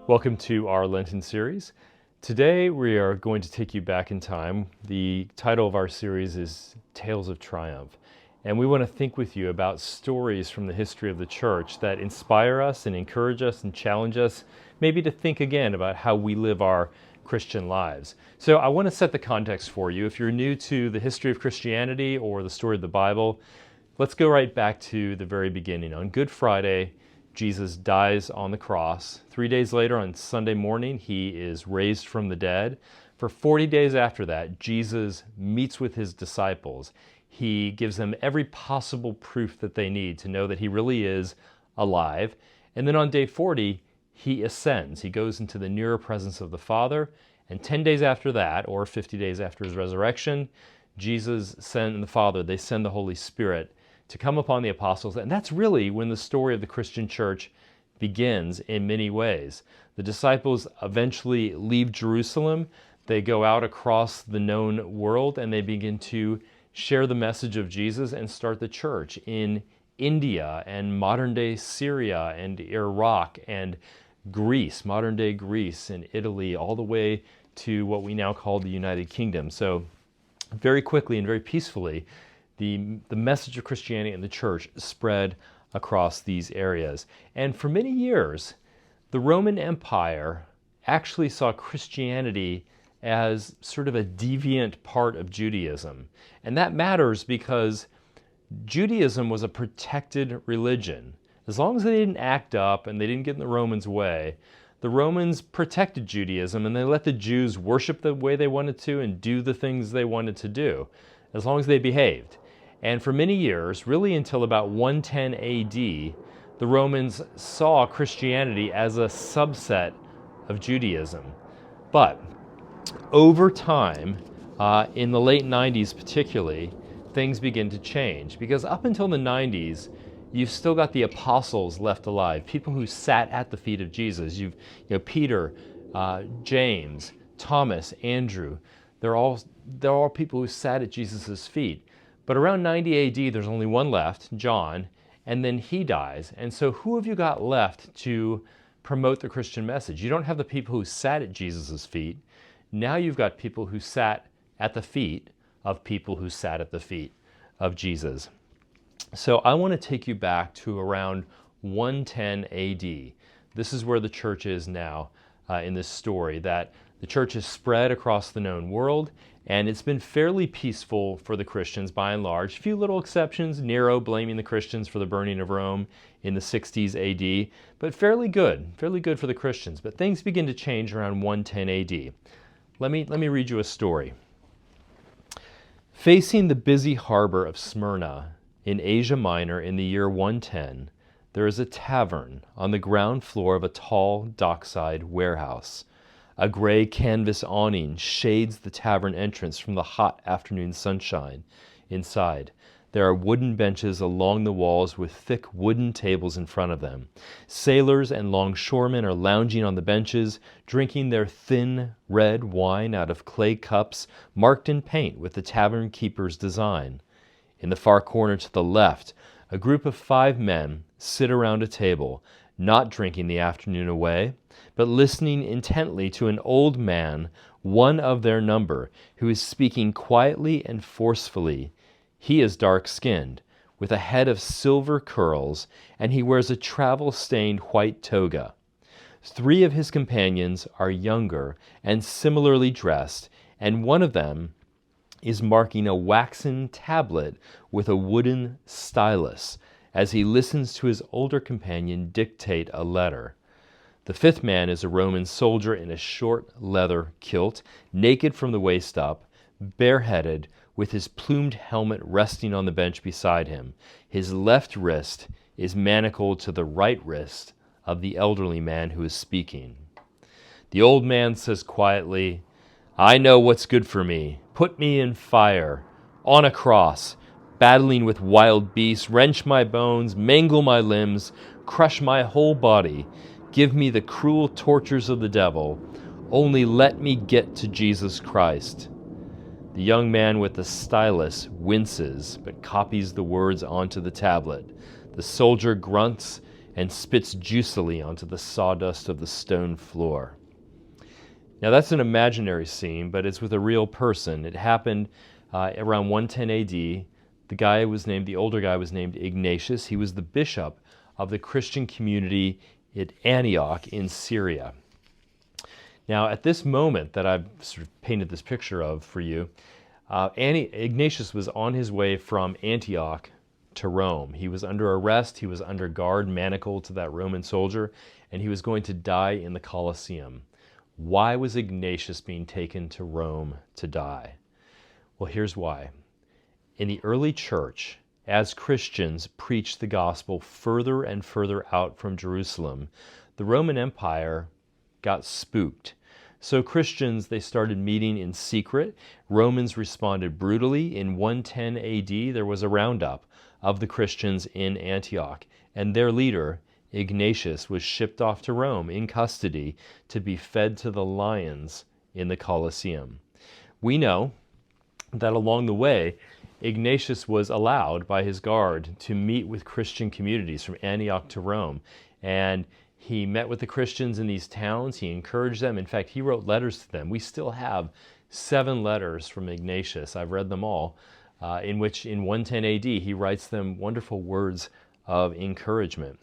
Welcome to our Lenten series. Today we are going to take you back in time. The title of our series is Tales of Triumph. And we want to think with you about stories from the history of the church that inspire us and encourage us and challenge us, maybe to think again about how we live our Christian lives. So I want to set the context for you. If you're new to the history of Christianity or the story of the Bible, let's go right back to the very beginning. On Good Friday, Jesus dies on the cross. 3 days later, on Sunday morning, he is raised from the dead. For 40 days after that, Jesus meets with his disciples. He gives them every possible proof that they need to know that he really is alive. And then on day 40, he ascends. He goes into the nearer presence of the Father. And 10 days after that, or 50 days after his resurrection, Jesus and the Father, they send the Holy Spirit to come upon the apostles. And that's really when the story of the Christian church begins in many ways. The disciples eventually leave Jerusalem. They go out across the known world and they begin to share the message of Jesus and start the church in India and modern-day Syria and Iraq and Greece, modern-day Greece and Italy, all the way to what we now call the United Kingdom. So very quickly and very peacefully, the message of Christianity and the church spread across these areas. And for many years, the Roman Empire actually saw Christianity as sort of a deviant part of Judaism. And that matters because Judaism was a protected religion. As long as they didn't act up and they didn't get in the Romans' way, the Romans protected Judaism and they let the Jews worship the way they wanted to and do the things they wanted to do, as long as they behaved. And for many years, really until about 110 AD, the Romans saw Christianity as a subset of Judaism. But over time, in the late 90s particularly, things begin to change. Because up until the 90s, you've still got the apostles left alive, people who sat at the feet of Jesus. Peter, James, Thomas, Andrew. They're all people who sat at Jesus' feet. But around 90 AD, there's only one left, John, and then he dies. And so who have you got left to promote the Christian message? You don't have the people who sat at Jesus' feet. Now you've got people who sat at the feet of people who sat at the feet of Jesus. So I want to take you back to around 110 AD. This is where the church is now in this story, that the church has spread across the known world, and it's been fairly peaceful for the Christians by and large. A few little exceptions, Nero blaming the Christians for the burning of Rome in the 60s AD, but fairly good for the Christians. But things begin to change around 110 AD. Let me read you a story. Facing the busy harbor of Smyrna in Asia Minor in the year 110, there is a tavern on the ground floor of a tall dockside warehouse. A gray canvas awning shades the tavern entrance from the hot afternoon sunshine. Inside, there are wooden benches along the walls with thick wooden tables in front of them. Sailors and longshoremen are lounging on the benches, drinking their thin red wine out of clay cups marked in paint with the tavern keeper's design. In the far corner to the left, a group of 5 men sit around a table, not drinking the afternoon away, but listening intently to an old man, one of their number, who is speaking quietly and forcefully. He is dark-skinned, with a head of silver curls, and he wears a travel-stained white toga. 3 of his companions are younger and similarly dressed, and one of them is marking a waxen tablet with a wooden stylus as he listens to his older companion dictate a letter. The 5th man is a Roman soldier in a short leather kilt, naked from the waist up, bareheaded, with his plumed helmet resting on the bench beside him. His left wrist is manacled to the right wrist of the elderly man who is speaking. The old man says quietly, "I know what's good for me. Put me in fire, on a cross, battling with wild beasts, wrench my bones, mangle my limbs, crush my whole body. Give me the cruel tortures of the devil. Only let me get to Jesus Christ." The young man with the stylus winces, but copies the words onto the tablet. The soldier grunts and spits juicily onto the sawdust of the stone floor. Now that's an imaginary scene, but it's with a real person. It happened around 110 AD. The older guy was named Ignatius. He was the bishop of the Christian community at Antioch in Syria. Now, at this moment that I've sort of painted this picture of for you, Ignatius was on his way from Antioch to Rome. He was under arrest, he was under guard, manacled to that Roman soldier, and he was going to die in the Colosseum. Why was Ignatius being taken to Rome to die? Well, here's why. In the early church, as Christians preached the gospel further and further out from Jerusalem, the Roman Empire got spooked. So Christians, they started meeting in secret. Romans responded brutally. In 110 AD, there was a roundup of the Christians in Antioch, and their leader, Ignatius, was shipped off to Rome in custody to be fed to the lions in the Colosseum. We know that along the way, Ignatius was allowed by his guard to meet with Christian communities from Antioch to Rome. And he met with the Christians in these towns. He encouraged them. In fact, he wrote letters to them. We still have 7 letters from Ignatius. I've read them all, in which in 110 AD, he writes them wonderful words of encouragement.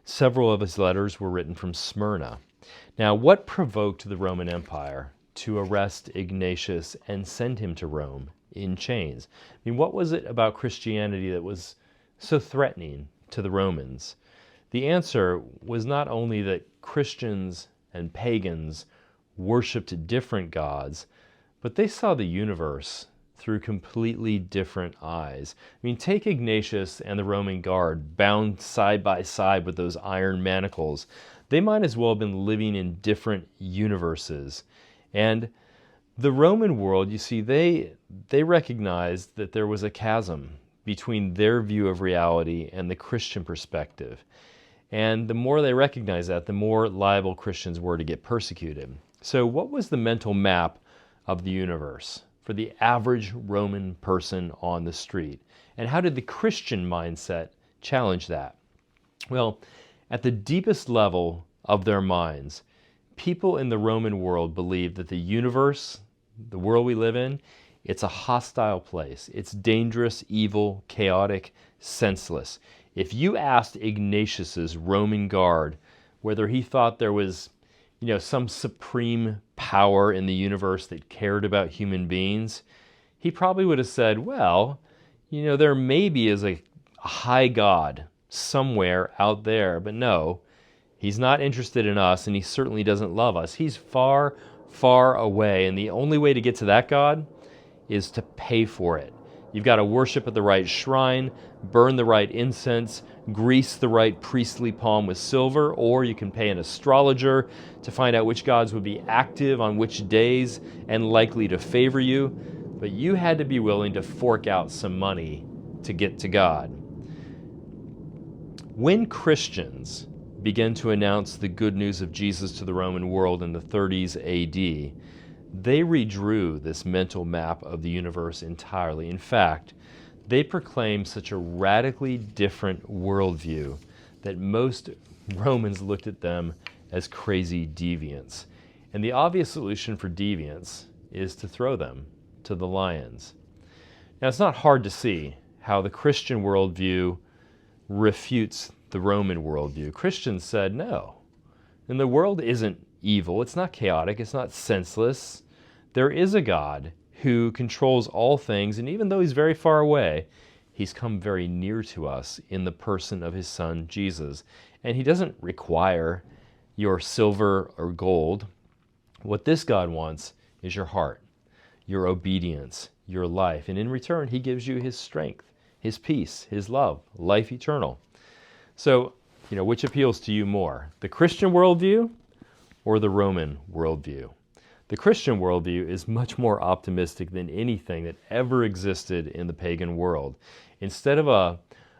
Several of his letters were written from Smyrna. Now, what provoked the Roman Empire to arrest Ignatius and send him to Rome in chains? I mean, what was it about Christianity that was so threatening to the Romans? The answer was not only that Christians and pagans worshipped different gods, but they saw the universe through completely different eyes. I mean, take Ignatius and the Roman guard bound side by side with those iron manacles. They might as well have been living in different universes. And the Roman world, you see, they recognized that there was a chasm between their view of reality and the Christian perspective. And the more they recognized that, the more liable Christians were to get persecuted. So what was the mental map of the universe for the average Roman person on the street? And how did the Christian mindset challenge that? Well, at the deepest level of their minds, people in the Roman world believed that the universe, the world we live in, it's a hostile place. It's dangerous, evil, chaotic, senseless. If you asked Ignatius's Roman guard whether he thought there was, some supreme power in the universe that cared about human beings, he probably would have said, well, there maybe is a high God somewhere out there, but no, he's not interested in us, and he certainly doesn't love us. He's far, far away, and the only way to get to that God is to pay for it. You've got to worship at the right shrine, burn the right incense, grease the right priestly palm with silver, or you can pay an astrologer to find out which gods would be active on which days and likely to favor you. But you had to be willing to fork out some money to get to God. When Christians began to announce the good news of Jesus to the Roman world in the 30s AD, they redrew this mental map of the universe entirely. In fact, they proclaimed such a radically different worldview that most Romans looked at them as crazy deviants. And the obvious solution for deviants is to throw them to the lions. Now, it's not hard to see how the Christian worldview refutes the Roman worldview. Christians said, no, and the world isn't evil, it's not chaotic, it's not senseless. There is a God who controls all things, and even though he's very far away, he's come very near to us in the person of his son, Jesus. And he doesn't require your silver or gold. What this God wants is your heart, your obedience, your life. And in return, he gives you his strength, his peace, his love, life eternal. So, which appeals to you more, the Christian worldview or the Roman worldview? The Christian worldview is much more optimistic than anything that ever existed in the pagan world. Instead of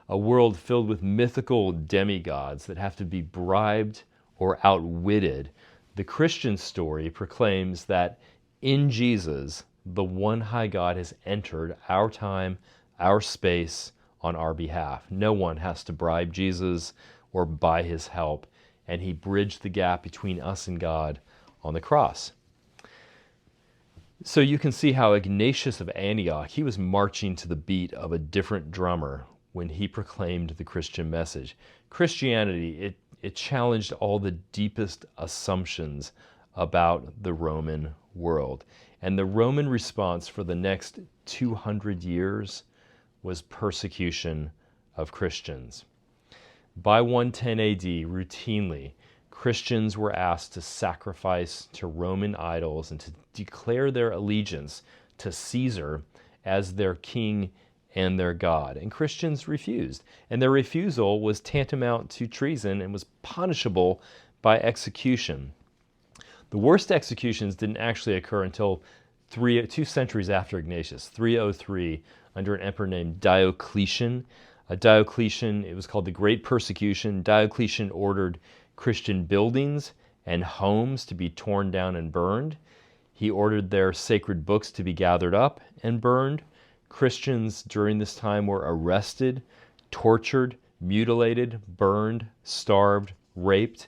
a world filled with mythical demigods that have to be bribed or outwitted, the Christian story proclaims that in Jesus, the one high God has entered our time, our space, on our behalf. No one has to bribe Jesus or by his help, and he bridged the gap between us and God on the cross. So you can see how Ignatius of Antioch, he was marching to the beat of a different drummer when he proclaimed the Christian message. Christianity, it challenged all the deepest assumptions about the Roman world. And the Roman response for the next 200 years was persecution of Christians. By 110 AD, routinely, Christians were asked to sacrifice to Roman idols and to declare their allegiance to Caesar as their king and their God. And Christians refused. And their refusal was tantamount to treason and was punishable by execution. The worst executions didn't actually occur until 2 centuries after Ignatius, 303, under an emperor named Diocletian. Diocletian, it was called the Great Persecution. Diocletian ordered Christian buildings and homes to be torn down and burned. He ordered their sacred books to be gathered up and burned. Christians during this time were arrested, tortured, mutilated, burned, starved, raped,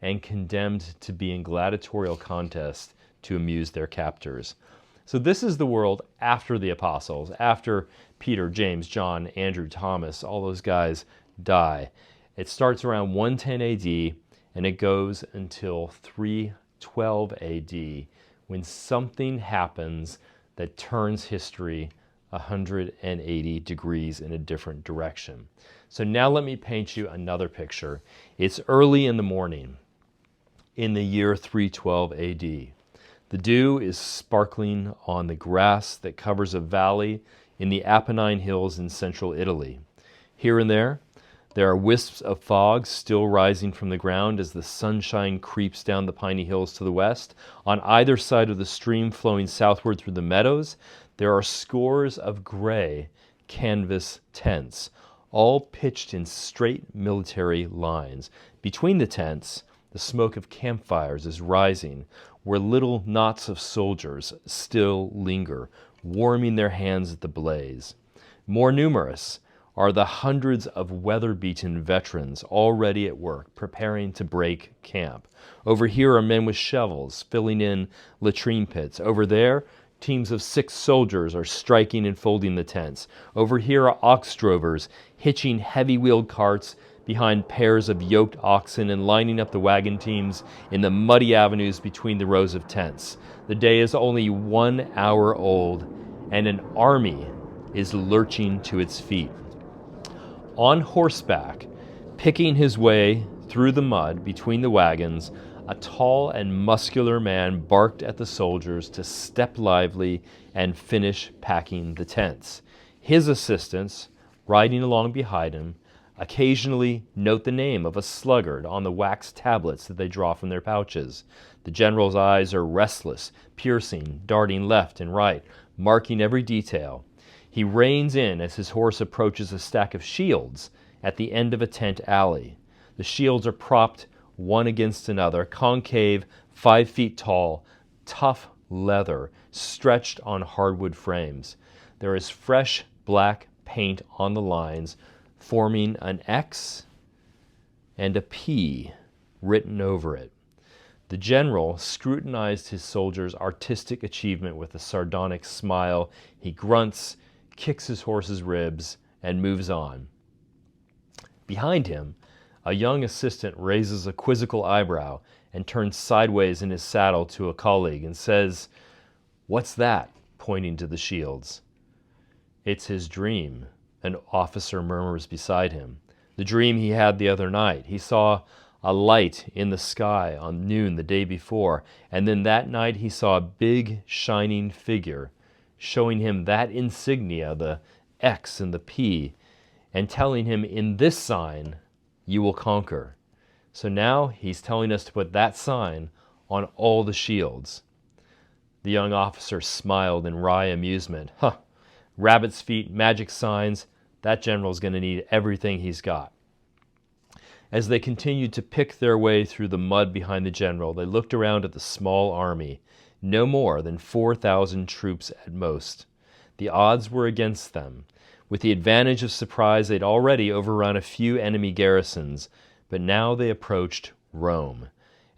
and condemned to be in gladiatorial contests to amuse their captors. So this is the world after the apostles, after Peter, James, John, Andrew, Thomas, all those guys die. It starts around 110 AD and it goes until 312 AD when something happens that turns history 180 degrees in a different direction. So now let me paint you another picture. It's early in the morning in the year 312 AD. The dew is sparkling on the grass that covers a valley in the Apennine Hills in central Italy. Here and there are wisps of fog still rising from the ground as the sunshine creeps down the piney hills to the west. On either side of the stream flowing southward through the meadows, there are scores of gray canvas tents, all pitched in straight military lines. Between the tents, the smoke of campfires is rising, where little knots of soldiers still linger, warming their hands at the blaze. More numerous are the hundreds of weather-beaten veterans already at work, preparing to break camp. Over here are men with shovels, filling in latrine pits. Over there, teams of 6 soldiers are striking and folding the tents. Over here are ox drovers, hitching heavy-wheeled carts behind pairs of yoked oxen and lining up the wagon teams in the muddy avenues between the rows of tents. The day is only 1 hour old, and an army is lurching to its feet. On horseback, picking his way through the mud between the wagons, a tall and muscular man barked at the soldiers to step lively and finish packing the tents. His assistants, riding along behind him, occasionally note the name of a sluggard on the wax tablets that they draw from their pouches. The general's eyes are restless, piercing, darting left and right, marking every detail. He reins in as his horse approaches a stack of shields at the end of a tent alley. The shields are propped one against another, concave, 5 feet tall, tough leather, stretched on hardwood frames. There is fresh black paint on the lines, forming an X and a P written over it. The general scrutinized his soldiers' artistic achievement with a sardonic smile. He grunts, kicks his horse's ribs, and moves on. Behind him, a young assistant raises a quizzical eyebrow and turns sideways in his saddle to a colleague and says, "What's that?" pointing to the shields. "It's his dream," an officer murmurs beside him. "The dream he had the other night. He saw a light in the sky on noon the day before, and then that night he saw a big shining figure showing him that insignia, the X and the P, and telling him, 'In this sign you will conquer.' So now he's telling us to put that sign on all the shields." The young officer smiled in wry amusement. "Huh, rabbit's feet, magic signs, that general's going to need everything he's got." As they continued to pick their way through the mud behind the general, they looked around at the small army, no more than 4,000 troops at most. The odds were against them. With the advantage of surprise, they'd already overrun a few enemy garrisons, But now they approached Rome,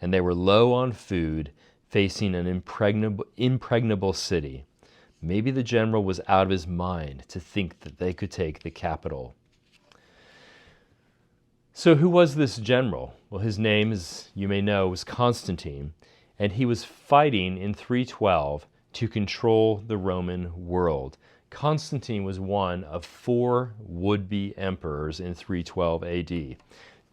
and they were low on food, facing an impregnable city. Maybe the general was out of his mind to think that they could take the capital. So who was this general? Well, his name, as you may know, was Constantine, and he was fighting in 312 to control the Roman world. Constantine was one of 4 would-be emperors in 312 AD.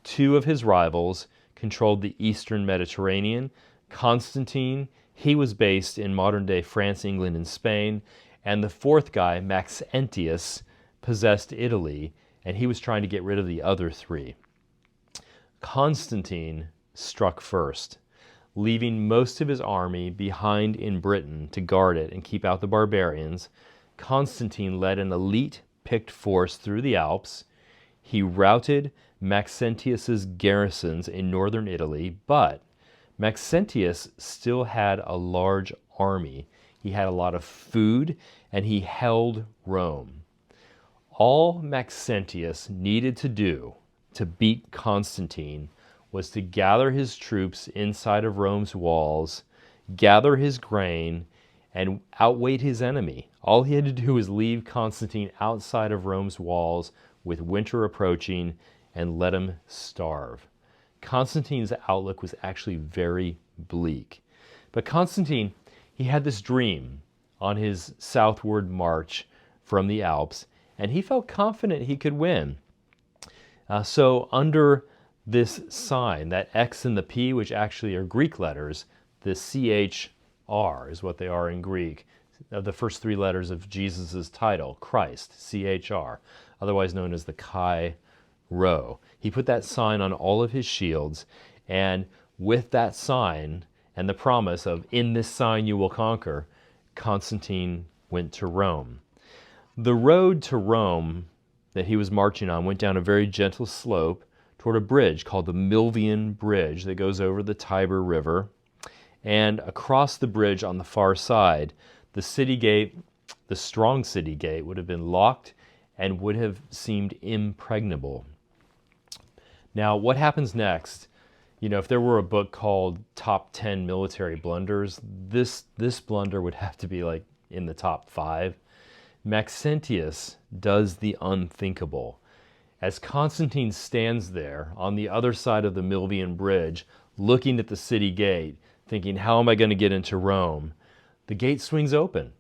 2 of his rivals controlled the eastern Mediterranean. Constantine, he was based in modern-day France, England, and Spain. And the 4th guy, Ignatius, possessed Italy, and he was trying to get rid of the other 3. Constantine struck first, leaving most of his army behind in Britain to guard it and keep out the barbarians. Constantine led an elite picked force through the Alps. He routed Maxentius's garrisons in northern Italy, but Maxentius still had a large army. He had a lot of food, and he held Rome. All Maxentius needed to do to beat Constantine was to gather his troops inside of Rome's walls, gather his grain, and outweight his enemy. All he had to do was leave Constantine outside of Rome's walls with winter approaching and let him starve. Constantine's outlook was actually very bleak. But Constantine, he had this dream on his southward march from the Alps, and he felt confident he could win. So under this sign, that X and the P, which actually are Greek letters, the CHR is what they are in Greek, the first 3 letters of Jesus' title, Christ, CHR, otherwise known as the Chi Rho. He put that sign on all of his shields, and with that sign and the promise of, in this sign you will conquer, Constantine went to Rome. The road to Rome that he was marching on went down a very gentle slope toward a bridge called the Milvian Bridge that goes over the Tiber River. And across the bridge on the far side, the city gate, the strong city gate, would have been locked and would have seemed impregnable. Now, what happens next? You know, if there were a book called Top 10 Military Blunders, this blunder would have to be like in the top 5. Maxentius does the unthinkable. As Constantine stands there on the other side of the Milvian Bridge, looking at the city gate, thinking, how am I going to get into Rome? The gate swings open,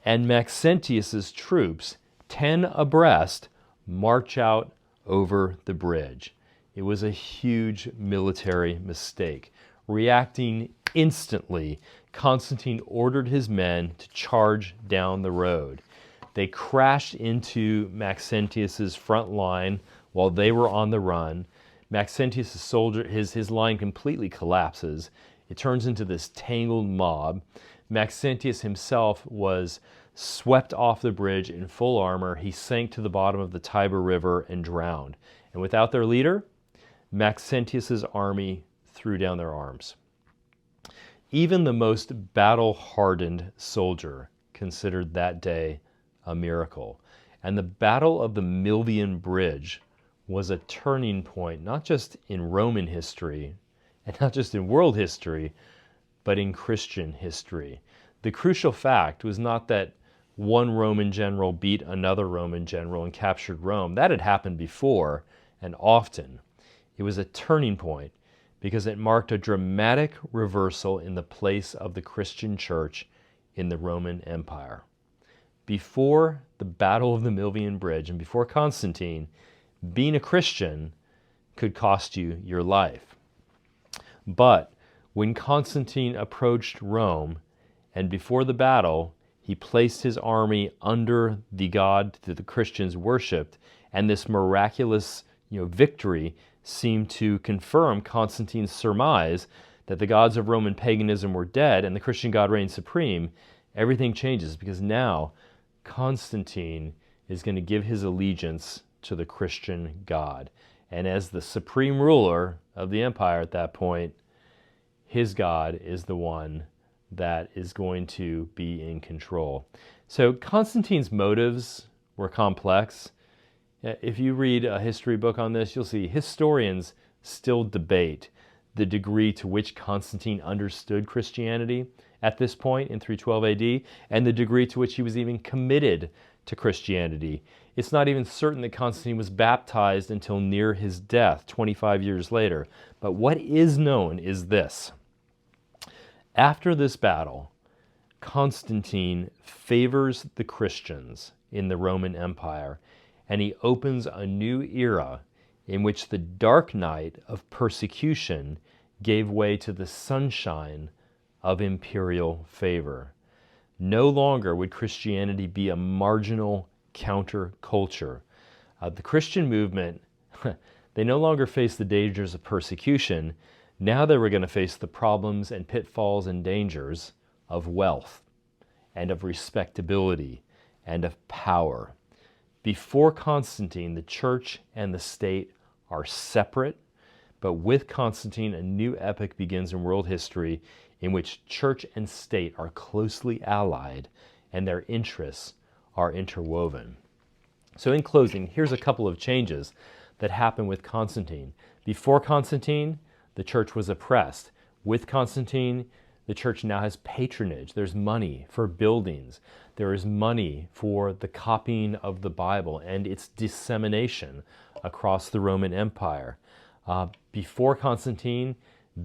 and Maxentius's troops, 10 abreast, march out over the bridge. It was a huge military mistake. Reacting instantly, Constantine ordered his men to charge down the road. They crashed into Maxentius's front line while they were on the run. Maxentius's soldier, his line completely collapses. It turns into this tangled mob. Maxentius himself was swept off the bridge in full armor. He sank to the bottom of the Tiber River and drowned. And without their leader, Maxentius's army threw down their arms. Even the most battle-hardened soldier considered that day a miracle. And the Battle of the Milvian Bridge was a turning point, not just in Roman history, and not just in world history, but in Christian history. The crucial fact was not that one Roman general beat another Roman general and captured Rome. That had happened before and often. It was a turning point because it marked a dramatic reversal in the place of the Christian church in the Roman Empire. Before the Battle of the Milvian Bridge and before Constantine, being a Christian could cost you your life. But when Constantine approached Rome, and before the battle, he placed his army under the God that the Christians worshipped, and this miraculous victory seemed to confirm Constantine's surmise that the gods of Roman paganism were dead and the Christian God reigned supreme. Everything changes because now Constantine is going to give his allegiance to the Christian God. And as the supreme ruler of the empire at that point, his God is the one that is going to be in control. So Constantine's motives were complex. If you read a history book on this, you'll see historians still debate the degree to which Constantine understood Christianity at this point in 312 AD and the degree to which he was even committed to Christianity. It's not even certain that Constantine was baptized until near his death, 25 years later. But what is known is this. After this battle, Constantine favors the Christians in the Roman Empire, and he opens a new era in which the dark night of persecution gave way to the sunshine of imperial favor. No longer would Christianity be a marginal counterculture. The Christian movement, they no longer faced the dangers of persecution. Now they were going to face the problems and pitfalls and dangers of wealth and of respectability and of power. Before Constantine, the church and the state are separate, but with Constantine, a new epoch begins in world history in which church and state are closely allied and their interests are interwoven. So in closing, here's a couple of changes that happen with Constantine. Before Constantine, the church was oppressed. With Constantine, the church now has patronage. There's money for buildings. There is money for the copying of the Bible and its dissemination across the Roman Empire. Before Constantine,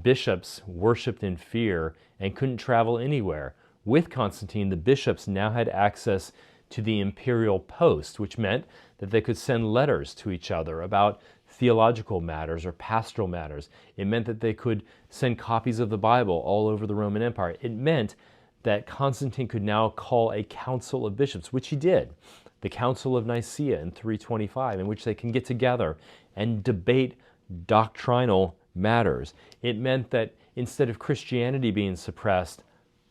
bishops worshipped in fear and couldn't travel anywhere. With Constantine, the bishops now had access to the imperial post, which meant that they could send letters to each other about theological matters or pastoral matters. It meant that they could send copies of the Bible all over the Roman Empire. It meant that Constantine could now call a council of bishops, which he did, the Council of Nicaea in 325, in which they can get together and debate doctrinal matters. It meant that instead of Christianity being suppressed,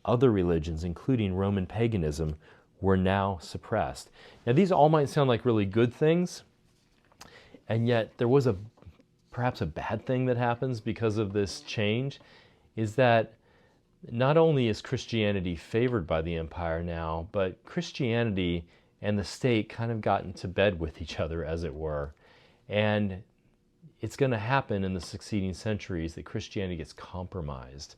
other religions, including Roman paganism, were now suppressed. Now, these all might sound like really good things, and yet there was perhaps a bad thing that happens because of this change, is that not only is Christianity favored by the empire now, but Christianity and the state kind of got into bed with each other, as it were. And it's going to happen in the succeeding centuries that Christianity gets compromised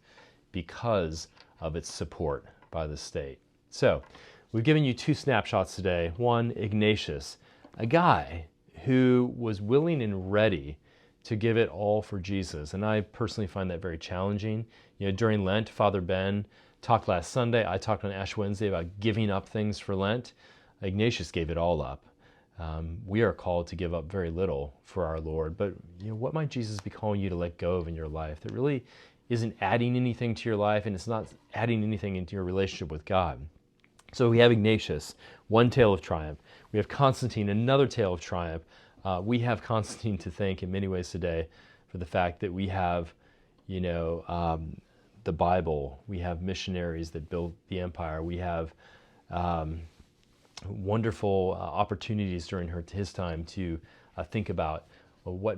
because of its support by the state. So, we've given you two snapshots today. One, Ignatius, a guy who was willing and ready to give it all for Jesus. And I personally find that very challenging. You know, during Lent, Father Ben talked last Sunday. I talked on Ash Wednesday about giving up things for Lent. Ignatius gave it all up. We are called to give up very little for our Lord. But you know, what might Jesus be calling you to let go of in your life that really isn't adding anything to your life, and it's not adding anything into your relationship with God? So we have Ignatius, one tale of triumph. We have Constantine, another tale of triumph. We have Constantine to thank in many ways today for the fact that we have, the Bible. We have missionaries that built the empire. We have wonderful opportunities during his time to think about what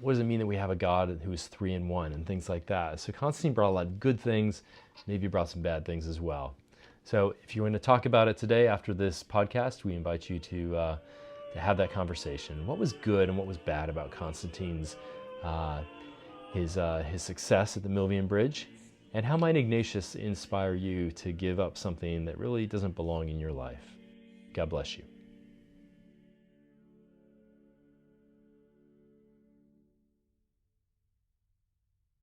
does it mean that we have a God who is 3 in 1 and things like that. So Constantine brought a lot of good things, maybe brought some bad things as well. So if you want to talk about it today after this podcast, we invite you to have that conversation. What was good and what was bad about Constantine's his success at the Milvian Bridge? And how might Ignatius inspire you to give up something that really doesn't belong in your life? God bless you.